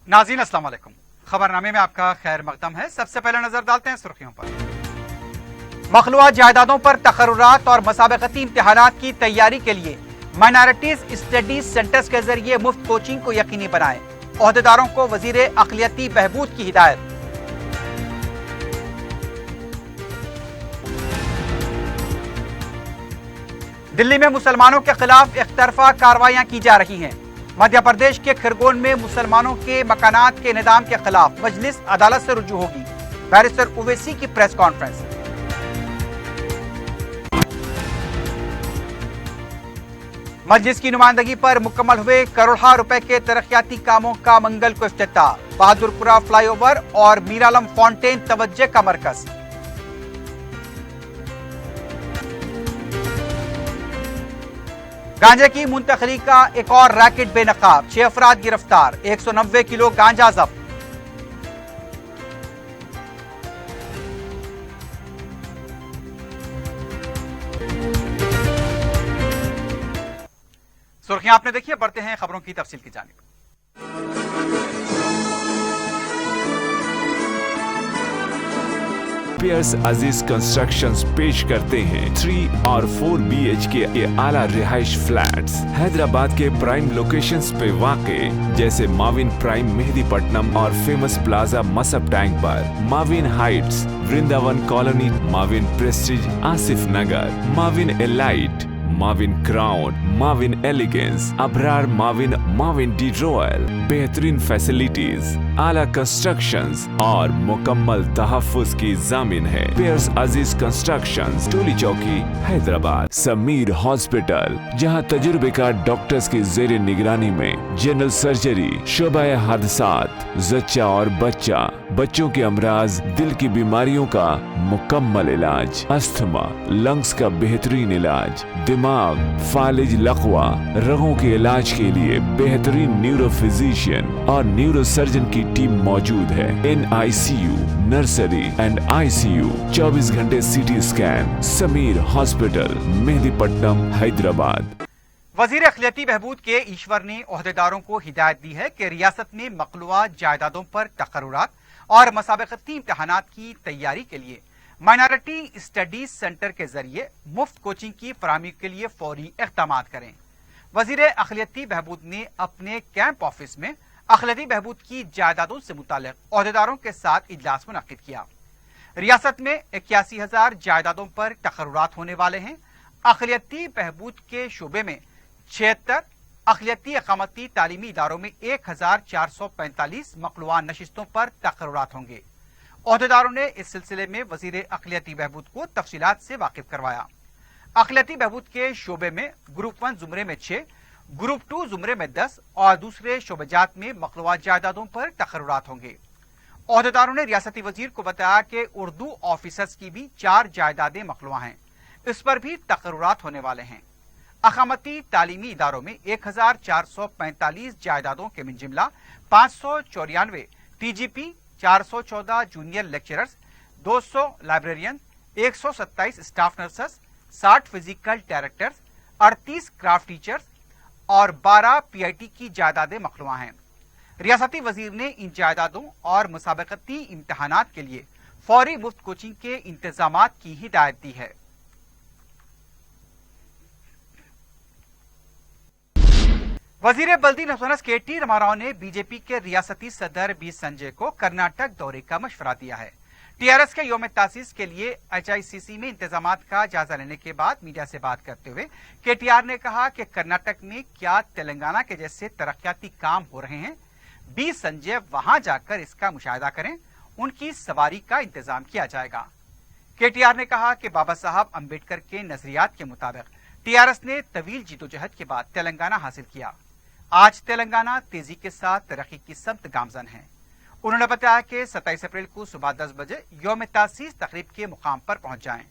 नाज़रीन अस्सलाम वालेकुम। खबरनामे में आपका खैर मकदम है। सबसे पहले नजर डालते हैं सुर्खियों पर। मखलूआ जायदादों पर तकर्रुरात और मसाबकती इम्तिहानात की तैयारी के लिए माइनॉरिटीज स्टडीज सेंटर्स के जरिए मुफ्त कोचिंग को यकीनी बनाएं। ओहदेदारों को वजीर अक़लियती बहबूद की हिदायत। दिल्ली में मुसलमानों के खिलाफ एकतरफा कार्रवाइयां की जा रही हैं। मध्य प्रदेश के खरगोन में मुसलमानों के मकानात के निजाम के खिलाफ मजलिस अदालत से रुजू होगी। बैरिस्टर ओवैसी की प्रेस कॉन्फ्रेंस। मजलिस की नुमाइंदगी पर मुकम्मल हुए करोड़ों रुपए के तरक्याती कामों का मंगल को इफ्तिताह। बहादुरपुरा फ्लाईओवर और मीरालम फाउंटेन तवज्जो का मरकज। गांजे की मुंतकली का एक और रैकेट बेनकाब, 6 अफराद गिरफ्तार, 190 किलो गांजा जब्त। सुर्खियां आपने देखी, बढ़ते हैं खबरों की तफसील की जानिब। पियर्स अजीज कंस्ट्रक्शंस पेश करते हैं 3 और 4 BHK के आला रिहाइश फ्लैट्स हैदराबाद के प्राइम लोकेशंस पे वाक़े, जैसे माविन प्राइम मेहदीपट्टनम और फेमस प्लाजा मसब टैंक पर, Mavin heights Vrindavan colony, Mavin prestige Asif Nagar, Mavin elite, Mavin crown, Mavin elegance, Abrar Mavin, Mavin de royal. बेहतरीन फैसिलिटीज, आला कंस्ट्रक्शंस और मुकम्मल तहफ्फुज की जामिन है। पियर्स अजीज कंस्ट्रक्शंस, टोली चौकी, हैदराबाद। समीर हॉस्पिटल, जहां तजुर्बेकार डॉक्टर्स की जेर निगरानी में जनरल सर्जरी, शोबा हादसात, जच्चा और बच्चा, बच्चों के अमराज, दिल की बीमारियों का मुकम्मल इलाज, अस्थमा, लंग्स का बेहतरीन इलाज, दिमाग, फालिज, लकवा, रगों के इलाज के लिए बेहतरीन न्यूरो फिजिशियन और न्यूरो सर्जन की टीम मौजूद है। NICU, नर्सरी एंड ICU, 24 घंटे CT scan. Sameer hospital, Mehdipatnam, Hyderabad. वजीर अक़लियती बहबूद के ईश्वर ने ओहदेदारों को हिदायत दी है कि रियासत में मखलूआ जायदादों पर तकर्रुरात और मसाबकती इम्तिहानात की तैयारी के लिए माइनॉरिटी स्टडीज सेंटर के जरिए मुफ्त कोचिंग की फराहमी के लिए फौरी इक़दाम करें। वजीर अक़लियती बहबूद ने अपने कैंप ऑफिस में अक़लियती बहबूद की जायदादों से मुताल्लिक़ ओहदेदारों के साथ इजलास मुनक्किद किया। रियासत में 81,000 जायदादों पर तकर्रुरात होने वाले हैं। अक़लियती बहबूद के शोबे में 76 अक़लियती अक़ामती तालीमी इदारों में 1,445 मखलूआ नशिस्तों पर तकर्रुरात होंगे। ओहदेदारों ने इस सिलसिले में वजीर अक़लियती बहबूद को तफसीलात से वाकिफ करवाया। अक़लियती बहबूद के शोबे में ग्रुप 1 जुमरे में 6, ग्रुप 2 जुमरे में 10 और दूसरे शोबेजात में मखलूआ जायदादों पर तकर्रुरात होंगे। ओहदेदारों ने रियासती वजीर को बताया कि उर्दू ऑफिसर्स की भी 4 जायदादें मखलूआ हैं, इस पर भी तकर्रुरात होने वाले हैं। अक़ामती तालीमी इदारों में 1,445 जायदादों के मिन जिमला 594 TGP, 414 junior lecturers, 200 librarian, 127 staff nurses, 60 physical directors, 38 craft teachers और 12 PIT की जायदादें मखलूआ हैं। रियासती वजीर ने इन जायदादों और मुसाबकती इम्तिहानात के लिए फौरी मुफ्त कोचिंग के इंतजामात की हिदायत दी है। वजीर बल्दी नफसनस KT रामाराव ने बीजेपी के रियासती सदर बी संजय को कर्नाटक दौरे का मशवरा दिया है। TRS के यौम तासीस के लिए HICC में इंतजामात का जायजा लेने के बाद मीडिया से बात करते हुए KTR ने कहा कि कर्नाटक में क्या तेलंगाना के जैसे तरक्याती काम हो रहे हैं, बी संजय वहां जाकर इसका मुशाहिदा करें, उनकी सवारी का इंतजाम किया जाएगा। KTR ने कहा कि बाबा साहब अम्बेडकर के नजरियात के मुताबिक TRS ने तवील जीदोजहद के बाद तेलंगाना हासिल किया। आज तेलंगाना तेजी के साथ तरक्की की समत गामजन है। उन्होंने बताया कि 27 अप्रैल को सुबह 10 बजे यौम तासीस तकरीब के मुकाम पर पहुंच जाएं।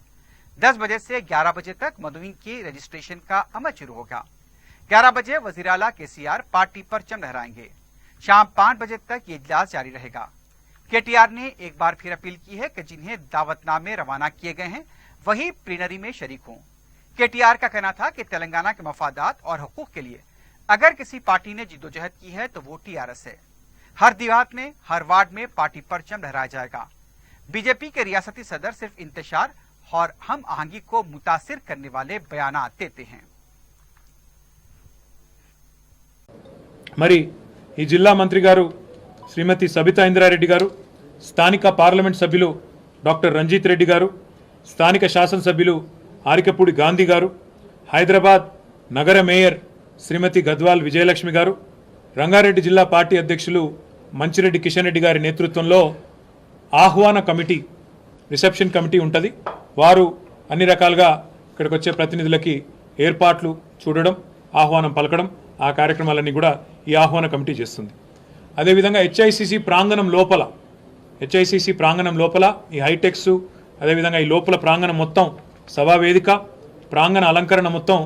10 बजे से 11 बजे तक मदुइन के रजिस्ट्रेशन का अमल शुरू होगा। 11 बजे वजीर आला KCR पार्टी परचम लहराएंगे। शाम 5 बजे तक ये इजलास जारी रहेगा। KTR ने एक बार फिर अपील की है कि जिन्हें दावतनामे रवाना किए गए हैं वही प्लीनरी में शरीक हों। KTR का कहना था कि तेलंगाना के मफादात और हकूक के लिए अगर किसी पार्टी ने जिद्दोजहद की है तो वो TRS है। हर देहात में, हर वार्ड में पार्टी परचम लहराया जाएगा। बीजेपी के रियासती सदर सिर्फ इंतशार और हम आहंगी को मुतासिर करने वाले बयानात देते हैं। మరి ఈ జిల్లా మంత్రి గారు శ్రీమతి సబితా ఇంద్రారెడ్డి గారు, స్థానిక పార్లమెంట్ సభ్యులు డాక్టర్ రంజిత్ రెడ్డి గారు, స్థానిక శాసనసభ్యులు ఆరికపూడి గాంధీ గారు, హైదరాబాద్ నగర మేయర్ శ్రీమతి గద్వాల్ విజయలక్ష్మి గారు, రంగారెడ్డి జిల్లా పార్టీ అధ్యక్షులు మంచిరెడ్డి కిషన్ రెడ్డి గారి నేతృత్వంలో ఆహ్వాన కమిటీ, రిసెప్షన్ కమిటీ ఉంటుంది. వారు అన్ని రకాలుగా ఇక్కడికి వచ్చే ప్రతినిధులకి ఏర్పాట్లు చూడడం, ఆహ్వానం పలకడం, ఆ కార్యక్రమాలన్నీ కూడా ఈ ఆహ్వాన కమిటీ చేస్తుంది. అదేవిధంగా హెచ్ఐసిసి ప్రాంగణం లోపల ఈ హైటెక్స్, అదేవిధంగా ఈ లోపల ప్రాంగణం మొత్తం సభా వేదిక, ప్రాంగణ అలంకరణ మొత్తం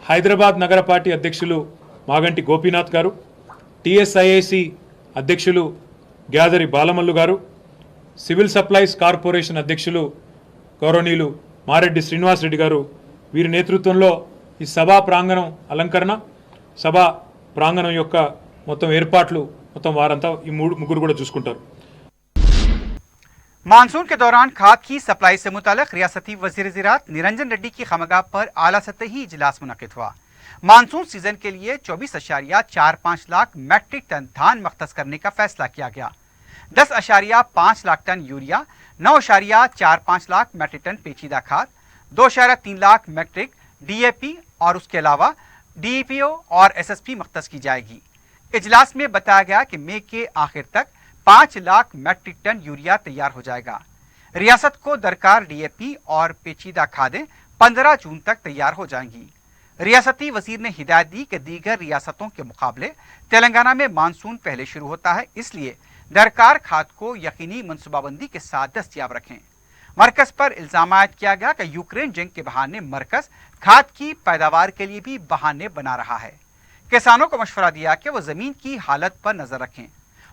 హైదరాబాద్ నగర పార్టీ అధ్యక్షులు మాగంటి గోపీనాథ్ గారు, టిఎస్ఐఏసి అధ్యక్షులు గ్యాదరి బాలమల్లు గారు, సివిల్ సప్లైస్ కార్పొరేషన్ అధ్యక్షులు గౌరవనీయులు మారెడ్డి శ్రీనివాస్ రెడ్డి గారు, వీరి నేతృత్వంలో ఈ సభా ప్రాంగణం అలంకరణ, సభా ప్రాంగణం యొక్క మొత్తం ఏర్పాట్లు మొత్తం వారంతా ఈ ముగ్గురు కూడా చూసుకుంటారు. मानसून के दौरान खाद की सप्लाई से मुतालिक रियासती वजीर ज़राअत निरंजन रेड्डी की खमगाह पर आला सतही इजलास मुनक़िद हुआ। मानसून सीजन के लिए 24.45 लाख मैट्रिक टन धान मख्तस करने का फैसला किया गया। 10.5 lakh ton urea, 9.45 lakh metric ton पेचीदा खाद, 2.3 लाख मैट्रिक डीएपी और उसके अलावा डीईपीओ और एसएसपी मख्तस की जाएगी। इजलास में बताया गया कि मई के आखिर तक 5 लाख मैट्रिक टन यूरिया तैयार हो जाएगा। रियासत को दरकार डीएपी और पेचीदा खादें 15 जून तक तैयार हो जाएंगी। रियासती वजीर ने हिदायत दी कि दीगर रियासतों के मुकाबले तेलंगाना में मानसून पहले शुरू होता है, इसलिए दरकार खाद को यकीनी मनसूबाबंदी के साथ दस्तियाब रखें। मरकज पर इल्जाम आयद किया गया कि यूक्रेन जंग के बहाने मरकज खाद की पैदावार के लिए भी बहाने बना रहा है। किसानों को मशवरा दिया कि वो जमीन की हालत पर नजर रखें,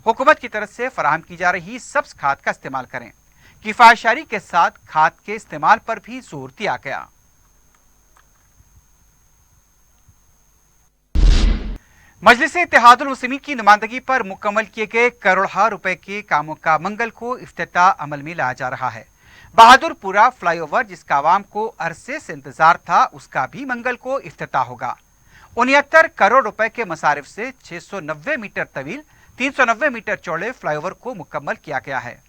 हुकूमत की तरफ से फराहम की जा रही सब्ज खाद का इस्तेमाल करें। किफायतशारी के साथ खाद के इस्तेमाल पर भी जोर दिया गया। मजलिस इत्तेहादुल मुस्लिमीन की नुमाइंदगी पर मुकम्मल किए गए करोड़ों रुपए के कामों का मंगल को इफ्तिताह अमल में लाया जा रहा है। बहादुरपुरा फ्लाईओवर, जिसका आवाम को अरसे से इंतजार था, उसका भी मंगल को इफ्तिताह होगा। 69 करोड़ रुपए के मसारिफ से 690 मीटर तवील, 390 मीटर चौड़े फ्लाईओवर को मुकम्मल किया गया है।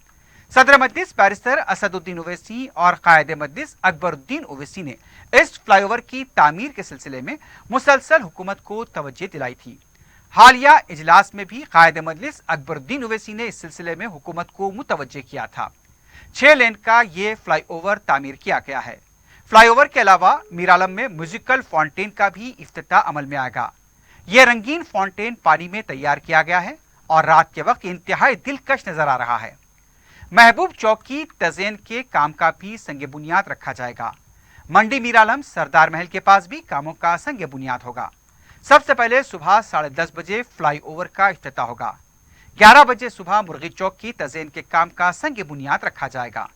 सदर मजलिस बैरिस्टर असदुद्दीन ओवैसी और कायदे मजलिस अकबरुद्दीन ओवैसी ने इस फ्लाईओवर की तामीर के सिलसिले में मुसलसल हुकूमत को तवज्जो दिलाई थी। हालिया इजलास में भी कायदे मजलिस अकबरुद्दीन ओवैसी ने इस सिलसिले में हुकूमत को मुतवज्जो किया था। 6 लेन का ये फ्लाईओवर तामीर किया गया है। फ्लाईओवर के अलावा मीरालम में म्यूजिकल फाउंटेन का भी इफ्तिताह अमल में आएगा। ये रंगीन फाउंटेन पानी में तैयार किया गया है और रात के वक्त इंतहाई दिलकश नजर आ रहा है। महबूब चौक की तज़यीन के काम का भी संग बुनियाद रखा जाएगा। मंडी मीरालम सरदार महल के पास भी कामों का संग बुनियाद होगा। सबसे पहले सुबह 10:30 बजे फ्लाईओवर का इफ्तिताह होगा। 11 बजे सुबह मुर्गी चौक की तज़यीन के काम का संग बुनियाद रखा जाएगा।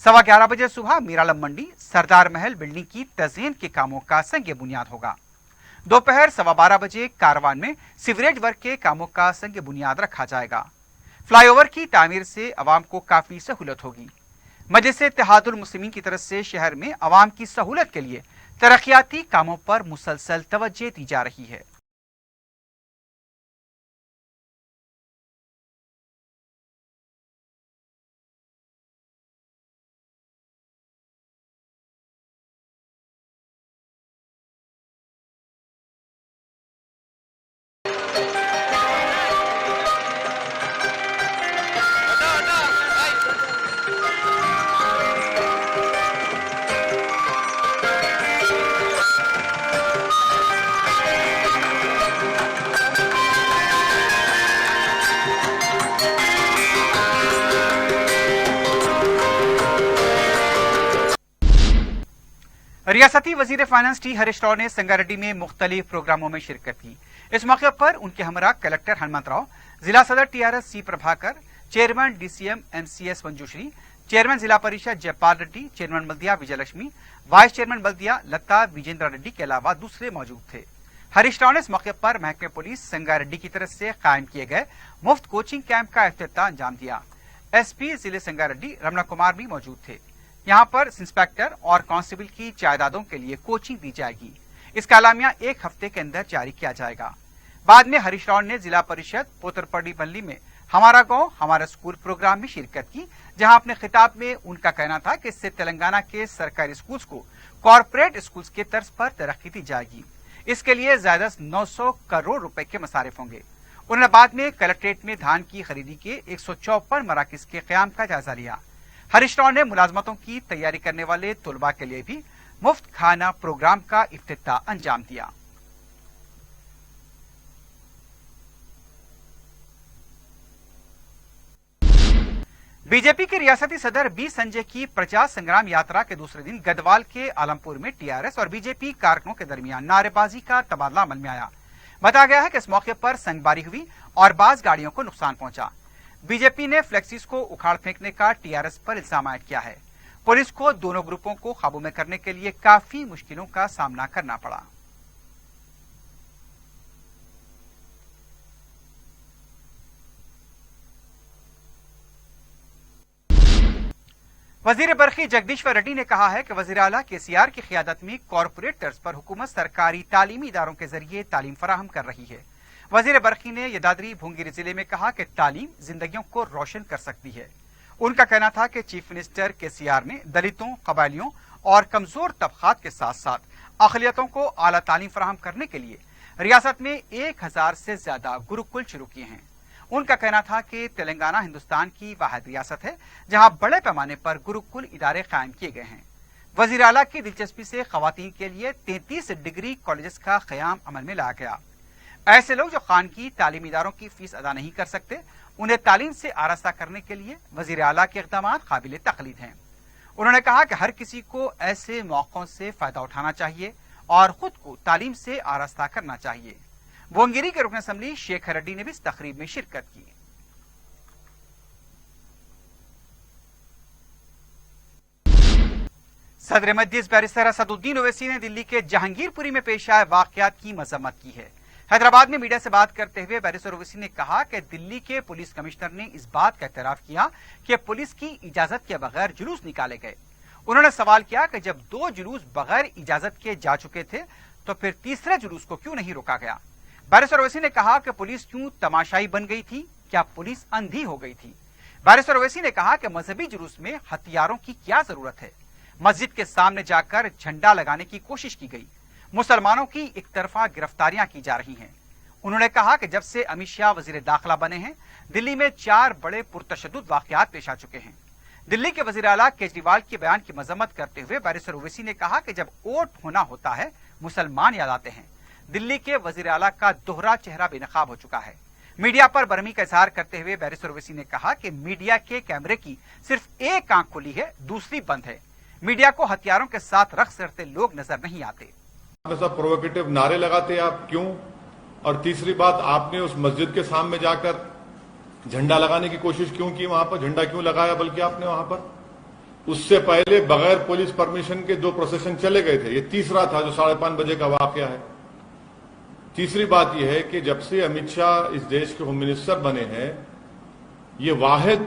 11:15 बजे सुबह मीरालम मंडी सरदार महल बिल्डिंग की तज़यीन के कामों का संग बुनियाद होगा। दोपहर 12:15 बजे कारवान में सीवरेज वर्क के कामों का संग बुनियाद रखा जाएगा। फ्लाईओवर की तामीर से अवाम को काफी सहूलत होगी। मजलिस इत्तेहादुल मुस्लिमीन की तरफ से शहर में अवाम की सहूलत के लिए तरक्याती कामों पर मुसलसल तवज्जो दी जा रही है। रियासती वजीर फाइनेंस टी हरीश राव ने संगारेड्डी में मुख्तलिफ प्रोग्रामों में शिरकत की। इस मौके पर उनके हमरा कलेक्टर हनुमंत राव, जिला सदर TRS C Prabhakar, chairman DCM MCS Manjushri, chairman Zilla Parishad Jaipal Reddy, chairman बल्दिया विजयलक्ष्मी, वाइस चेयरमैन बल्दिया लता विजेंद्र रेड्डी के अलावा दूसरे मौजूद थे। हरीश राव ने इस मौके पर महकमे पुलिस संगारेड्डी की तरफ से कायम किए गए मुफ्त कोचिंग कैंप का इफ्तिताह अंजाम दिया। एसपी जिले संगारेड्डी रमना कुमार भी मौजूद थे। यहाँ पर इंस्पेक्टर और कांस्टेबल की जायदादों के लिए कोचिंग दी जाएगी। इसका एलामिया 1 हफ्ते के अंदर जारी किया जाएगा। बाद में हरीश राव ने जिला परिषद पोतरपड़ी बल्ली में हमारा गांव हमारा स्कूल प्रोग्राम में शिरकत की, जहां अपने खिताब में उनका कहना था कि इससे तेलंगाना के सरकारी स्कूल्स को कॉरपोरेट स्कूल्स के तर्ज पर तरक्की दी जाएगी। इसके लिए ज्यादा 900 करोड़ रुपए के मसारिफ होंगे। उन्होंने बाद में कलेक्ट्रेट में धान की खरीदी के 154 मराकज के क़याम का जायजा लिया। हरीश राव ने मुलाजमतों की तैयारी करने वाले तलबा के लिए भी मुफ्त खाना प्रोग्राम का इफ्तिताह अंजाम दिया। बीजेपी के रियासती सदर बी संजय की प्रजा संग्राम यात्रा के दूसरे दिन गढ़वाल के आलमपुर में टीआरएस और बीजेपी कारकुनों के दरमियान नारेबाजी का तबादला अमल में आया। बताया गया है कि इस मौके पर संगबारी हुई और बाज गाड़ियों को नुकसान पहुंचा। बीजेपी ने फ्लेक्सीज को उखाड़ फेंकने का टीआरएस पर इल्जाम आयद किया है। पुलिस को दोनों ग्रुपों को काबू में करने के लिए काफी मुश्किलों का सामना करना पड़ा। वजीर बरखी जगदीश्वर रेड्डी ने कहा है कि वजीर आला केसीआर की क़यादत में कॉरपोरेट तर्ज पर हुकूमत सरकारी तालीमी इदारों के जरिए तालीम फराहम कर रही है। वजीर बरखी ने यदाद्री भूंगिरी जिले में कहा कि तालीम जिंदगियों को रोशन कर सकती है। उनका कहना था कि चीफ मिनिस्टर केसीआर ने दलितों, कबायलियों और कमजोर तबकात के साथ साथ अक़लियतों को आला तालीम फराहम करने के लिए रियासत में 1000 से ज्यादा गुरुकुल शुरू किए हैं। उनका कहना था कि तेलंगाना हिंदुस्तान की वाहिद रियासत है जहां बड़े पैमाने पर गुरुकुल इदारे कायम किए गए हैं। वजीर आला की दिलचस्पी से खवातीन के लिए 33 डिग्री कॉलेजेस का क़याम अमल में लाया गया। ऐसे लोग जो खानगी तालीमी इदारों की फीस अदा नहीं कर सकते, उन्हें तालीम से आरास्ता करने के लिए वजीर आला के इक़दाम काबिल तक़लीद हैं। उन्होंने कहा कि हर किसी को ऐसे मौक़ों से फायदा उठाना चाहिए और खुद को तालीम से आरास्ता करना चाहिए। भोंगिरी के रुकन असम्बली शेखर रेड्डी ने भी इस तकरीब में शिरकत की। सदर मजलिस बैरिस्टर असदुद्दीन ओवैसी ने दिल्ली के जहांगीरपुरी में पेश आए वाकयात की मजम्मत की है। हैदराबाद में मीडिया से बात करते हुए बैरिस्टर ओवैसी ने कहा कि दिल्ली के पुलिस कमिश्नर ने इस बात का एतराफ किया कि पुलिस की इजाजत के बगैर जुलूस निकाले गए। उन्होंने सवाल किया कि जब 2 जुलूस बगैर इजाजत के जा चुके थे तो फिर तीसरे जुलूस को क्यों नहीं रोका गया। बैरिस्टर ओवैसी ने कहा कि पुलिस क्यों तमाशाई बन गई थी, क्या पुलिस अंधी हो गई थी। बैरिस्टर ओवैसी ने कहा कि मजहबी जुलूस में हथियारों की क्या जरूरत है। मस्जिद के सामने जाकर झंडा लगाने की कोशिश की गई। मुसलमानों की एक तरफा गिरफ्तारियां की जा रही हैं। उन्होंने कहा कि जब से अमित शाह वजीर दाखिला बने हैं, दिल्ली में 4 बड़े पुरतशद्दुद वाकयात पेश आ चुके हैं। दिल्ली के वजीर आला केजरीवाल के बयान की मजम्मत करते हुए बैरिस्टर ओवैसी ने कहा कि जब वोट होना होता है मुसलमान याद आते हैं। दिल्ली के वजीर आला का दोहरा चेहरा बेनकाब हो चुका है। मीडिया पर बरहमी का इजहार करते हुए बैरिस्टर ओवैसी ने कहा कि मीडिया के कैमरे की सिर्फ एक आंख खुली है, दूसरी बंद है। मीडिया को हथियारों के साथ रक्स करते लोग नजर नहीं आते। सब प्रोवोकेटिव नारे लगाते आप क्यों? और तीसरी बात, आपने उस मस्जिद के सामने जाकर झंडा लगाने की कोशिश क्यों की? वहां पर झंडा क्यों लगाया? बल्कि आपने वहां पर उससे पहले बगैर पुलिस परमिशन के 2 प्रोसेशन चले गए थे। ये तीसरा था जो 5:30 बजे का वाकया है। तीसरी बात यह है कि जब से अमित शाह इस देश के होम मिनिस्टर बने हैं, ये वाहिद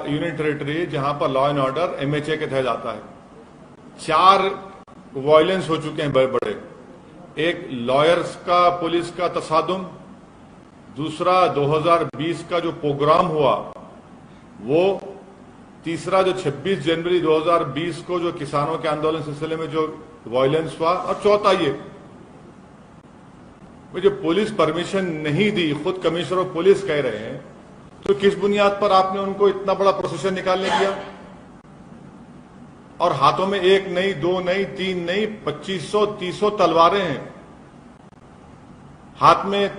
यूनियन टेरिटरी जहां पर लॉ एंड ऑर्डर MHA के तहत आता है। 4 वायलेंस हो चुके हैं बड़े बड़े। एक लॉयर्स का पुलिस का तसादुम, दूसरा 2020 का जो प्रोग्राम हुआ वो, तीसरा जो 26 जनवरी 2020 को जो किसानों के आंदोलन सिलसिले में जो वायलेंस हुआ, और चौथा ये जो पुलिस परमिशन नहीं दी, खुद कमिश्नर ऑफ पुलिस कह रहे हैं, तो किस बुनियाद पर आपने उनको इतना बड़ा प्रोसेशन निकालने दिया? और हाथों में 1 नहीं, 2 नहीं, 3 नहीं, 2500-300 तलवारें हैं, हाथ में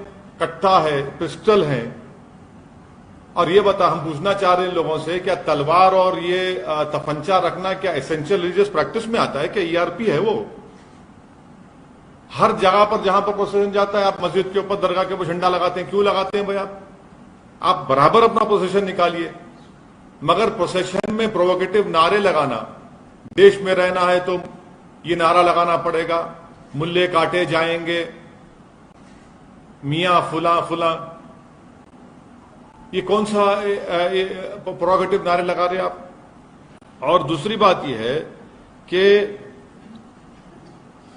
कट्टा है, पिस्टल है। और ये हम पूछना चाह रहे हैं लोगों से, क्या तलवार और ये तफंचा रखना क्या एसेंशियल रिलीजियस प्रैक्टिस में आता है? क्या ERP है वो? हर जगह पर जहां पर प्रोसेशन जाता है, आप मस्जिद के ऊपर, दरगाह के ऊपर झंडा लगाते हैं। क्यों लगाते हैं भाई? आप बराबर अपना प्रोसेशन निकालिए, मगर प्रोसेशन में प्रोवोकेटिव नारे लगाना, देश में रहना है तो ये नारा लगाना पड़ेगा, मुल्ले काटे जाएंगे, मियां फुला फुला, ये कौन सा प्रोगेटिव नारे लगा रहे आप? और दूसरी बात यह है कि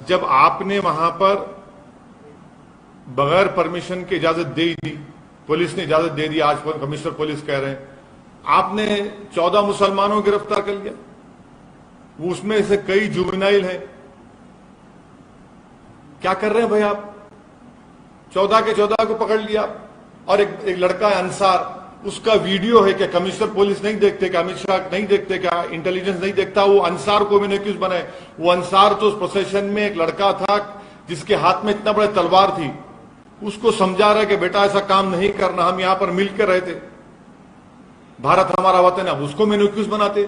जब आपने वहां पर बगैर परमिशन की इजाजत दे दी, पुलिस ने इजाजत दे दी, आज कमिश्नर पुलिस कह रहे हैं, आपने 14 मुसलमानों को गिरफ्तार कर लिया, वो उसमें से कई जुवेनाइल हैं। क्या कर रहे हैं भाई आप? 14 के 14 को पकड़ लिया। और एक लड़का है अंसार, उसका वीडियो है कि कमिश्नर पुलिस नहीं देखते, क्या अमित शाह नहीं देखते, क्या इंटेलिजेंस नहीं देखता? वो अंसार को भी क्यों बनाए? वो अंसार तो उस प्रोसेशन में एक लड़का था जिसके हाथ में इतना बड़ा तलवार थी, उसको समझा रहा है कि बेटा ऐसा काम नहीं करना, हम यहां पर मिलकर रहते, भारत हमारा वतन है, अब उसको क्यों बनाते?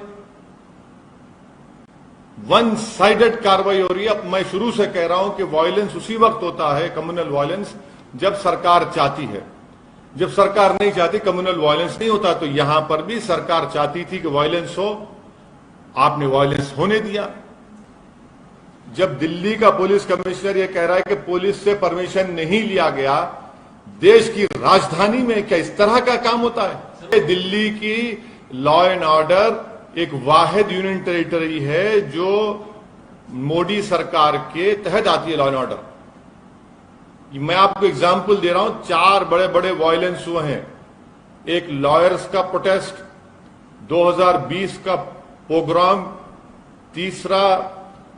वन साइडेड कार्रवाई हो रही है। अब मैं शुरू से कह रहा हूं कि वायलेंस उसी वक्त होता है, कम्युनल वायलेंस, जब सरकार चाहती है। जब सरकार नहीं चाहती कम्युनल वायलेंस नहीं होता। तो यहां पर भी सरकार चाहती थी कि वायलेंस हो, आपने वायलेंस होने दिया। जब दिल्ली का पुलिस कमिश्नर यह कह रहा है कि पुलिस से परमिशन नहीं लिया गया, देश की राजधानी में क्या इस तरह का काम होता है? दिल्ली की लॉ एंड ऑर्डर एक वाहिद यूनियन टेरिटरी है जो मोदी सरकार के तहत आती है, लॉ एंड ऑर्डर। मैं आपको एग्जाम्पल दे रहा हूं, 4 बड़े बड़े वायलेंस हुए हैं। एक लॉयर्स का प्रोटेस्ट, 2020 का पोग्राम, तीसरा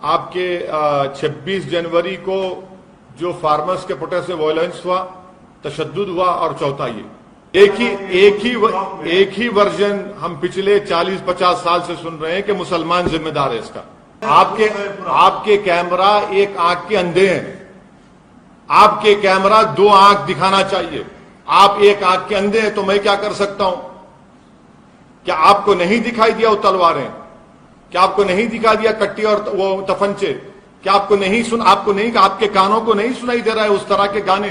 आपके 26 जनवरी को जो फार्मर्स के प्रोटेस्ट में वायलेंस हुआ, तशद्दुद हुआ, और चौथा ये। एक ही वर्जन हम पिछले 40-50 साल से सुन रहे हैं कि मुसलमान जिम्मेदार है इसका। आपके कैमरा एक आंख के अंधे हैं, आपके कैमरा 2 आंख दिखाना चाहिए। आप एक आंख के अंधे हैं तो मैं क्या कर सकता हूं? क्या आपको नहीं दिखाई दिया वो तलवारें? क्या आपको नहीं दिखा दिया कट्टी और वो तफंचे? क्या आपको नहीं, आपके कानों को नहीं सुनाई दे रहा है उस तरह के गाने?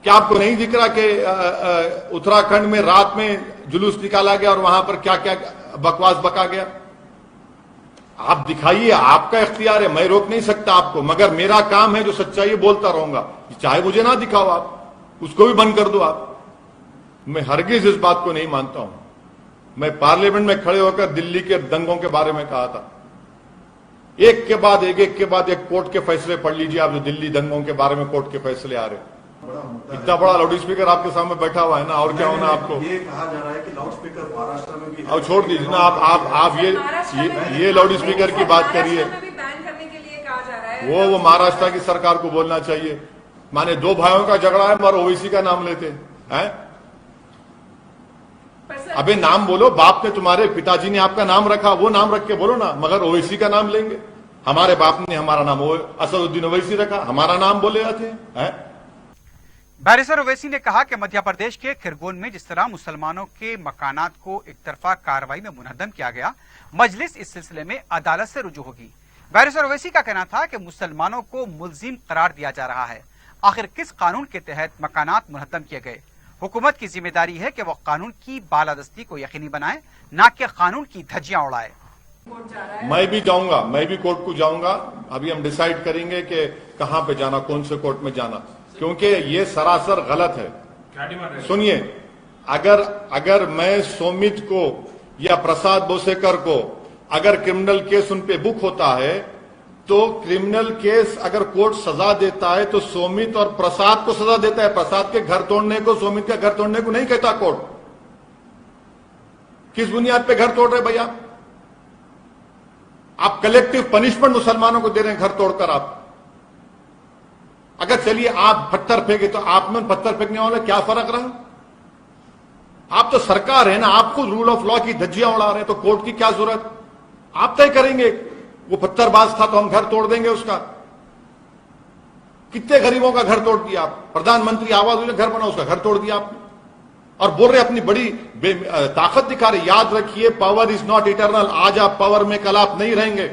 क्या आपको नहीं दिख रहा कि उत्तराखंड में रात में जुलूस निकाला गया और वहां पर क्या क्या बकवास बका गया? आप दिखाइए, आपका इख्तियार है, मैं रोक नहीं सकता आपको, मगर मेरा काम है जो सच्चाई बोलता रहूंगा। चाहे मुझे ना दिखाओ, आप उसको भी बंद कर दो आप। मैं हरगिज इस बात को नहीं मानता हूं। मैं पार्लियामेंट में खड़े होकर दिल्ली के दंगों के बारे में कहा था, एक के बाद एक कोर्ट के फैसले पढ़ लीजिए आप, जो दिल्ली दंगों के बारे में कोर्ट के फैसले आ रहे। इतना बड़ा लाउड स्पीकर आपके सामने बैठा हुआ है ना, और क्या होना आपको? ये कहा जा रहा है कि लाउड स्पीकर महाराष्ट्र में भी, अब छोड़ दीजिए ना आप ये लाउड स्पीकर की बात करिए। वो महाराष्ट्र की सरकार को बोलना चाहिए। माने 2 भाइयों का झगड़ा है और ओवैसी का नाम लेते हैं। अबे नाम बोलो, बाप ने, तुम्हारे पिताजी ने आपका नाम रखा, वो नाम रख के बोलो ना, मगर ओवैसी का नाम लेंगे? हमारे बाप ने हमारा नाम असदुद्दीन ओवैसी रखा, हमारा नाम बोले जाते हैं। बैरिस्टर ओवैसी ने कहा कि मध्य प्रदेश के खिरगोन में जिस तरह मुसलमानों के मकानात को एक तरफा कार्रवाई में मुनहदम किया गया, मजलिस इस सिलसिले में अदालत से रुजू होगी। बैरिस्टर ओवैसी का कहना था कि मुसलमानों को मुल्जिम करार दिया जा रहा है। आखिर किस कानून के तहत मकानात मुनहदम किए गए? हुकूमत की जिम्मेदारी है कि वह कानून की बालादस्ती को यकीनी बनाए, न कि कानून की धज्जियां उड़ाए। मैं भी जाऊंगा, मैं भी कोर्ट को जाऊंगा। अभी हम डिसाइड करेंगे कि कहां पे जाना, कौन से कोर्ट में जाना, क्योंकि ये सरासर गलत है। सुनिए, अगर मैं सोमित को या प्रसाद बोसेकर को अगर क्रिमिनल केस उन पे बुक होता है, तो क्रिमिनल केस अगर कोर्ट सजा देता है तो सोमित और प्रसाद को सजा देता है। प्रसाद के घर तोड़ने को, सोमित का घर तोड़ने को नहीं कहता कोर्ट। किस बुनियाद पे घर तोड़ रहे भैया? आप कलेक्टिव पनिशमेंट मुसलमानों को दे रहे हैं घर तोड़कर। आप अगर चलिए आप पत्थर फेंके तो आप में पत्थर फेंकने वाले क्या फर्क रहा? आप तो सरकार है ना, आपको रूल ऑफ लॉ की धज्जियां उड़ा रहे हैं, तो कोर्ट की क्या जरूरत? आप तय करेंगे। वो पत्थरबाज था तो हम घर तोड़ देंगे उसका। कितने गरीबों का घर तोड़ दिया आप? प्रधानमंत्री आवास योजना घर बना, उसका घर तोड़ दिया आपने, और बोल रहे अपनी बड़ी ताकत दिखा रहे। याद रखिए, पावर इज नॉट इटर्नल। आज आप पावर में, कल आप नहीं रहेंगे।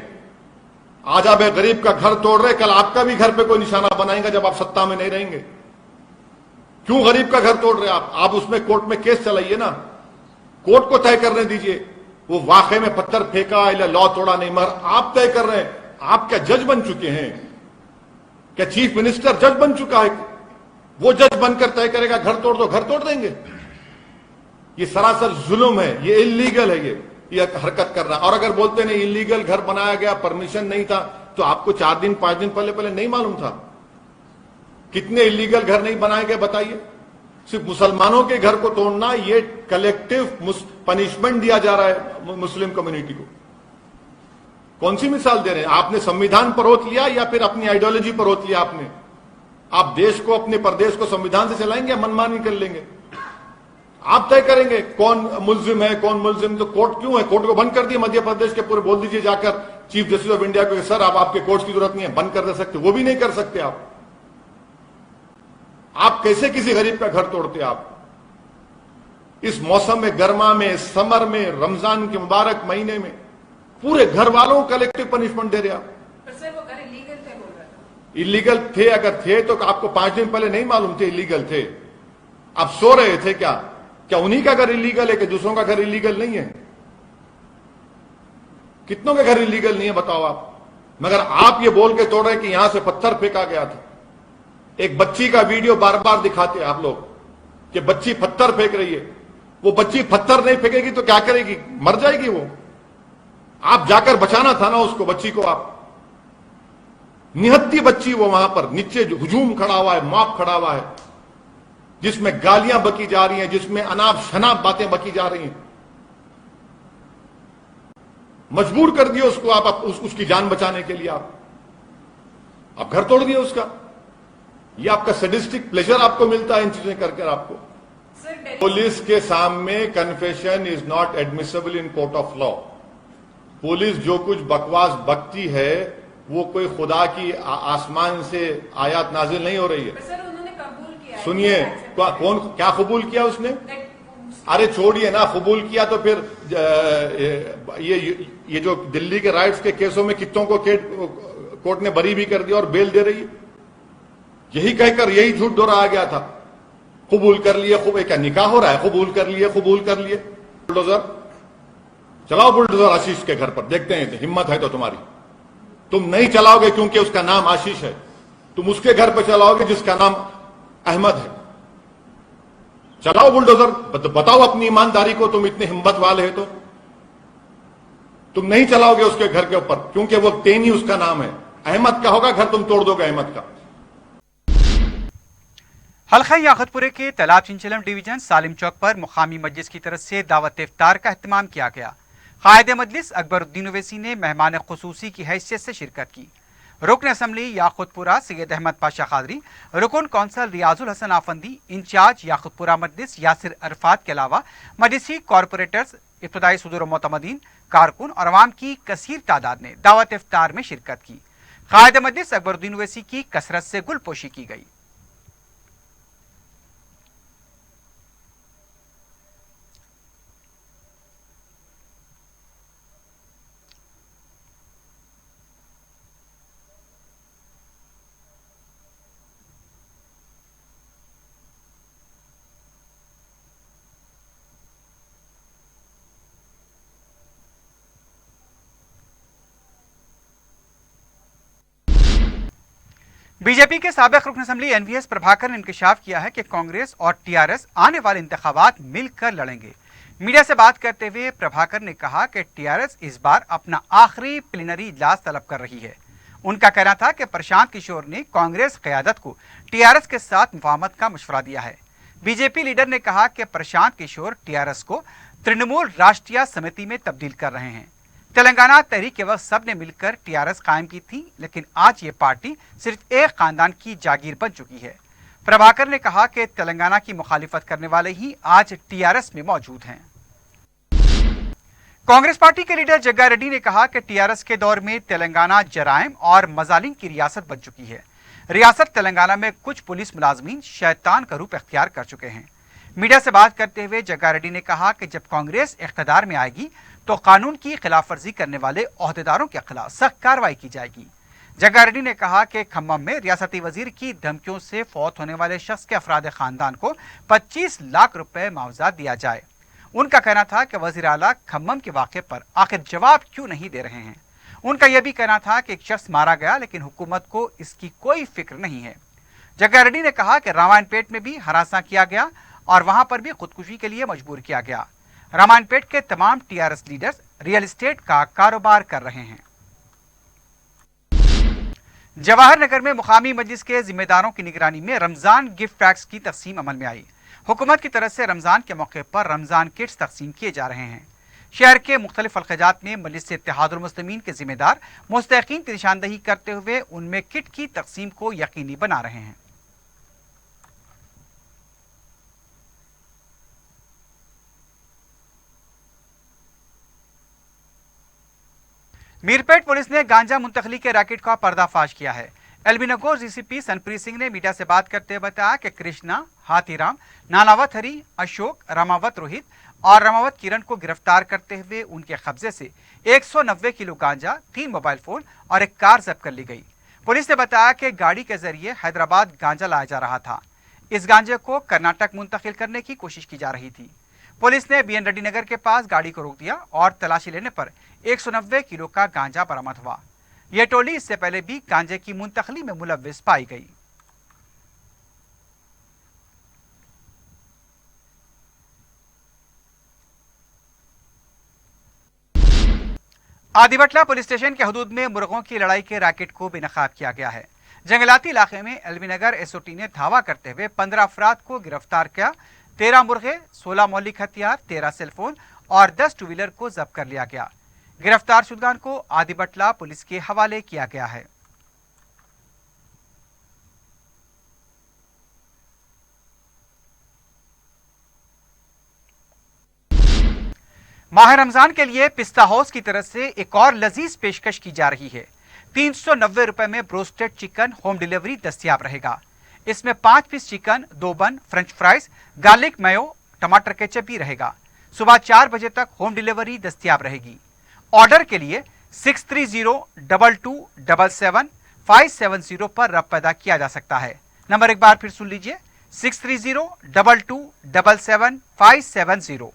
आज आप एक गरीब का घर तोड़ रहे, कल आपका भी घर पे कोई निशाना बनाएगा जब आप सत्ता में नहीं रहेंगे। क्यों गरीब का घर तोड़ रहे आप उसमें कोर्ट में केस चलाइए ना, कोर्ट को तय करने दीजिए वो वाकई में पत्थर फेंका या लॉ तोड़ा नहीं, मगर आप तय कर रहे हैं। आप क्या जज बन चुके हैं क्या चीफ मिनिस्टर जज बन चुका है? वो जज बनकर तय करेगा घर तोड़ दो, घर तोड़ देंगे? ये सरासर जुल्म है, ये इलीगल है, ये हरकत कर रहा है। और अगर बोलते नहीं इलीगल घर बनाया गया, परमिशन नहीं था, तो आपको 4 दिन 5 दिन पहले नहीं मालूम था? कितने इलीगल घर नहीं बनाए गए बताइए? सिर्फ मुसलमानों के घर को तोड़ना, ये कलेक्टिव पनिशमेंट दिया जा रहा है मुस्लिम कम्युनिटी को। कौन सी मिसाल दे रहे हैं? आपने संविधान पर रोक लिया या फिर अपनी आइडियोलॉजी पर रोक लिया आपने? आप देश को, अपने प्रदेश को संविधान से चलाएंगे या मनमानी कर लेंगे? आप तय करेंगे कौन मुल्जिम है, कौन मुल्जिम। तो कोर्ट क्यों है? कोर्ट को बंद कर दिए मध्य प्रदेश के पूरे। बोल दीजिए जाकर चीफ जस्टिस ऑफ इंडिया को, सर आपके कोर्ट की जरूरत नहीं है, बंद कर दे सकते। वो भी नहीं कर सकते आप कैसे किसी गरीब का घर तोड़ते? आप इस मौसम में, गर्मा में, समर में, रमजान के मुबारक महीने में पूरे घर वालों को कलेक्टिव पनिशमेंट दे रहे आप। सर वो घर इलीगल थे बोल रहा था। इलीगल थे? अगर थे तो आपको 5 दिन पहले नहीं मालूम थे इलीगल थे? आप सो रहे थे क्या? क्या उन्हीं का घर इलीगल है कि दूसरों का घर इलीगल नहीं है? कितनों के घर इलीगल नहीं है बताओ आप? मगर आप ये बोल के तोड़ रहे कि यहां से पत्थर फेंका गया था। एक बच्ची का वीडियो बार बार दिखाते हैं आप लोग कि बच्ची पत्थर फेंक रही है। वो बच्ची पत्थर नहीं फेंकेगी तो क्या करेगी? मर जाएगी वो। आप जाकर बचाना था ना उसको, बच्ची को। आप निहत्ती बच्ची वो वहां पर नीचे हुजूम खड़ा हुआ है, मॉब खड़ा हुआ है, जिसमें गालियां बकी जा रही हैं, जिसमें अनाप शनाप बातें बकी जा रही हैं। मजबूर कर दिए उसको आप उसकी जान बचाने के लिए। आप घर तोड़ दिए उसका। ये आपका सैडिस्टिक प्लेजर आपको मिलता है इन चीजें करके आपको। पुलिस के सामने confession is not admissible in court of law. Police जो कुछ बकवास बकती है वो कोई खुदा की आसमान से आयत नाजिल नहीं हो रही है। सर उन्होंने कबूल किया। सुनिए, कौन क्या कबूल किया उसने? अरे छोड़िए ना, कबूल किया तो फिर ये जो दिल्ली के राइट्स के केसों में कितनों को कोर्ट ने बरी भी कर दिया और बेल दे रही है। यही कहकर यही झूठ दोहराया गया था। कबूल कर लिए, क्या निकाह हो रहा है? कबूल कर लिए, कबूल कर लिए। बुलडोजर चलाओ, बुलडोजर आशीष के घर पर, देखते हैं हिम्मत है तो तुम्हारी। तुम नहीं चलाओगे क्योंकि उसका नाम आशीष है। तुम उसके घर पर चलाओगे जिसका नाम अहमद है। चलाओ बुलडोजर, बताओ अपनी ईमानदारी को। तुम इतने हिम्मत वाले हैं तो तुम नहीं चलाओगे उसके घर के ऊपर क्योंकि वो तेनी उसका नाम है। अहमद का होगा घर, तुम तोड़ दोगे अहमद का। हल्का याखतपुरे के तालाब चिंचलम डिवीजन सालिम चौक पर मुकामी मस्जिद की तरफ से दावत इफ्तार का एहतमाम किया गया। कायद मजलिस अकबरुद्दीन ओवैसी ने मेहमान खुसूसी की हैसियत से शिरकत की। रुकन असम्बली याखुतपुरा सैयद अहमद पाशा कादरी, रुकन कौंसल रियाजुल हसन आफंदी, इंचार्ज याखुतपुरा मजलिस यासिर अरफात के अलावा मजलिसी कॉरपोरेटर्स, इब्तदाई सदूर मोतमदीन, कारकुन और अवाम की कसीर तादाद ने दावत इफ्तार में शिरकत की। कायद मजलिस अकबरुद्दीन ओवैसी की कसरत से गुलपोशी की गई। बीजेपी के साबिक रुकन असम्बली एनवीएस प्रभाकर ने इंकशाफ किया है कि कांग्रेस और टीआरएस आने वाले इंतखाबात मिलकर लड़ेंगे। मीडिया से बात करते हुए प्रभाकर ने कहा कि टीआरएस इस बार अपना आखिरी प्लीनरी इजलास तलब कर रही है। उनका कहना था कि प्रशांत किशोर ने कांग्रेस क़यादत को टीआरएस के साथ मुफाहमत का मशवरा दिया है। बीजेपी लीडर ने कहा कि प्रशांत किशोर टीआरएस को तृणमूल राष्ट्रीय समिति में तब्दील कर रहे हैं। तेलंगाना तहरीक के वक्त सब ने मिलकर टीआरएस कायम की थी, लेकिन आज ये पार्टी सिर्फ एक खानदान की जागीर बन चुकी है। प्रभाकर ने कहा कि तेलंगाना की मुखालिफत करने वाले ही आज टीआरएस में मौजूद हैं। कांग्रेस पार्टी के लीडर जग्गा रेड्डी ने कहा कि टीआरएस के दौर में तेलंगाना जराइम और मजालिम की रियासत बन चुकी है। रियासत तेलंगाना में कुछ पुलिस मुलाजमीन शैतान का रूप अख्तियार कर चुके हैं। मीडिया से बात करते हुए जग्गा रेड्डी ने कहा कि जब कांग्रेस इख्तियार में आएगी तो कानून की खिलाफ वर्जी करने वाले ओहदेदारों के खिलाफ सख्त कार्रवाई की जाएगी। जग्गा रेड्डी ने कहा कि खम्मम में रियासती वजीर की धमकियों से फौत होने वाले शख्स के अफराद खानदान को 25 लाख रुपए मुआवजा दिया जाए। उनका कहना था कि वजीर आला खम्मम के वाक़े पर आखिर जवाब क्यों नहीं दे रहे हैं। उनका यह भी कहना था कि एक शख्स मारा गया लेकिन हुकूमत को इसकी कोई फिक्र नहीं है। जग्गा रेड्डी ने कहा कि रामायणपेट में भी हरासा किया गया और वहां पर भी खुदकुशी के लिए मजबूर किया गया। रामायणपेट के तमाम टीआरएस लीडर्स रियल एस्टेट का कारोबार कर रहे हैं। जवाहर नगर में मुकामी मजलिस के जिम्मेदारों की निगरानी में रमजान गिफ्ट पैक्स की तकसीम अमल में आई। हुकूमत की तरफ से रमजान के मौके पर रमजान किट्स तकसीम किए जा रहे हैं। शहर के मुख्तलिफ हल्क़ात में मजलिस इत्तेहादुल मुस्लिमीन के जिम्मेदार मुस्तहिक़ीन की निशानदही करते हुए उनमें किट की तकसीम को यकीनी बना रहे हैं। मीरपेट पुलिस ने गांजा मुंतकली के रैकेट का पर्दाफाश किया है। एलबीनगोर डीसीपी सनप्रीत सिंह ने मीडिया से बात करते हुए बताया कि कृष्णा, हाथीराम, नानावत हरी, अशोक, रामावत रोहित और रामावत किरण को गिरफ्तार करते हुए उनके कब्जे से 190 किलो गांजा, 3 मोबाइल फोन और एक कार जब्त कर ली गई। पुलिस ने बताया कि गाड़ी के जरिए हैदराबाद गांजा लाया जा रहा था। इस गांजे को कर्नाटक मुंतकिल करने की कोशिश की जा रही थी। पुलिस ने बीएन रेड्डी नगर के पास गाड़ी को रोक दिया और तलाशी लेने पर 190 किलो का गांजा बरामद हुआ। यह टोली इससे पहले भी गांजे की मुंतकली में मुलव्विस पाई गई। आदिबटला पुलिस स्टेशन के हदूद में मुर्गों की लड़ाई के रैकेट को बेनकाब किया गया है। जंगलाती इलाके में एलबीनगर एसओटी ने धावा करते हुए 15 अफराद को गिरफ्तार किया। 13 मुर्गे, 16 मौलिक हथियार, 13 सेलफोन और 10 टू व्हीलर को जब्त कर लिया गया। गिरफ्तार शुदगान को आदिबटला पुलिस के हवाले किया गया है। माह रमजान के लिए पिस्ता हाउस की तरफ से एक और लजीज पेशकश की जा रही है। 390 रुपए में ब्रोस्टेड चिकन होम डिलीवरी दस्तयाब रहेगा। इसमें 5 पीस चिकन, 2 बन, फ्रेंच फ्राइज, गार्लिक मेयो, टमाटर केचप भी रहेगा। सुबह 4 बजे तक होम डिलीवरी दस्तयाब रहेगी। ऑर्डर के लिए 6302227570 पर रब्ता किया जा सकता है। नंबर एक बार फिर सुन लीजिए, 6302227570।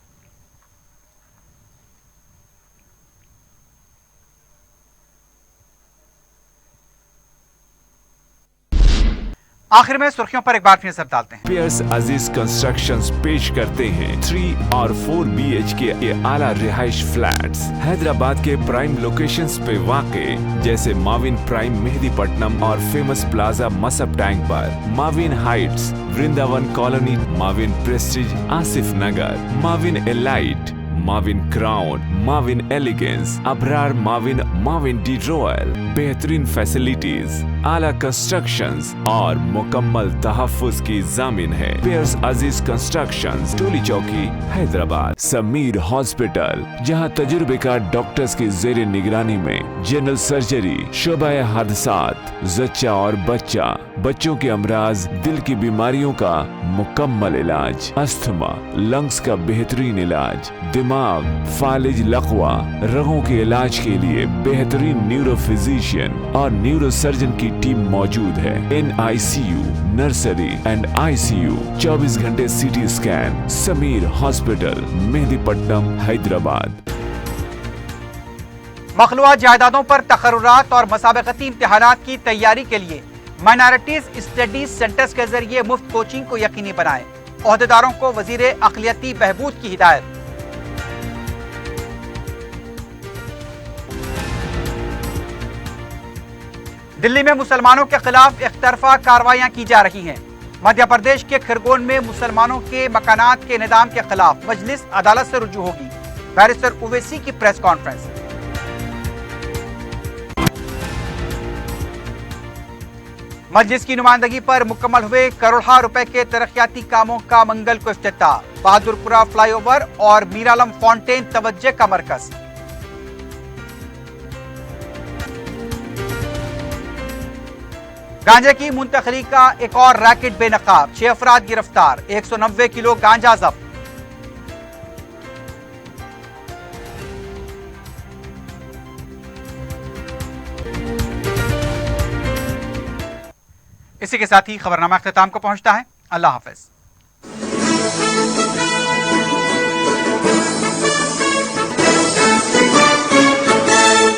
आखिर में सुर्खियों पर एक बार फिर नजर डालते हैं। पियर्स अजीज कंस्ट्रक्शंस पेश करते हैं 3 और 4 BHK के आला रिहाइश फ्लैट्स हैदराबाद के प्राइम लोकेशंस पे वाक़े, जैसे माविन प्राइम मेहदीपट्टनम और फेमस प्लाजा मसब टैंक पर, Mavin heights, Vrindavan colony, Mavin prestige Asif Nagar, Mavin elite, Mavin crown, Mavin elegance, Abrar Mavin, Mavin de royal, बेहतरीन फैसिलिटीज, आला कंस्ट्रक्शंस और मुकम्मल तहफ्फुज की जामिन है। पियर्स अजीज कंस्ट्रक्शंस, टोली चौकी, हैदराबाद। समीर हॉस्पिटल, जहां तजुर्बेकार डॉक्टर्स की जेर निगरानी में जनरल सर्जरी, शोबाए हादसात, जच्चा और बच्चा, बच्चों के अमराज, दिल की बीमारियों का मुकम्मल इलाज, अस्थमा, लंग्स का बेहतरीन इलाज, दिमाग, फालिज, लकवा, रगों के इलाज के लिए बेहतरीन न्यूरो फिजिशियन और न्यूरो सर्जन की टीम मौजूद है। NICU, नर्सरी एंड ICU, 24 घंटे CT scan. Sameer hospital, Mehdipatnam, Hyderabad. मखलूआ जायदादों पर तकर्रुरात और मसाबकती इम्तिहानात की तैयारी के लिए माइनॉरिटीज स्टडीज सेंटर्स के जरिए मुफ्त कोचिंग को यकीनी बनाएं। ओहदेदारों को वजीर अक़लियती बहबूद की हिदायत। दिल्ली में मुसलमानों के खिलाफ एकतरफा कार्रवाइयां की जा रही हैं। मध्य प्रदेश के खरगोन में मुसलमानों के मकानात के निजाम के खिलाफ मजलिस अदालत से रुजू होगी। बैरिस्टर ओवैसी की प्रेस कॉन्फ्रेंस। मजलिस की नुमाइंदगी पर मुकम्मल हुए करोड़ों रुपए के तरक्याती कामों का मंगल को इफ्तिताह। बहादुरपुरा फ्लाईओवर और मीरालम फाउंटेन तवज्जो का मरकज। गांजे की मुंतकली का एक और रैकेट बेनकाब, 6 अफराद गिरफ्तार, 190 किलो गांजा जब्त। इसी के साथ ही खबरनामा अख्तिताम को पहुंचता है। अल्लाह हाफिज।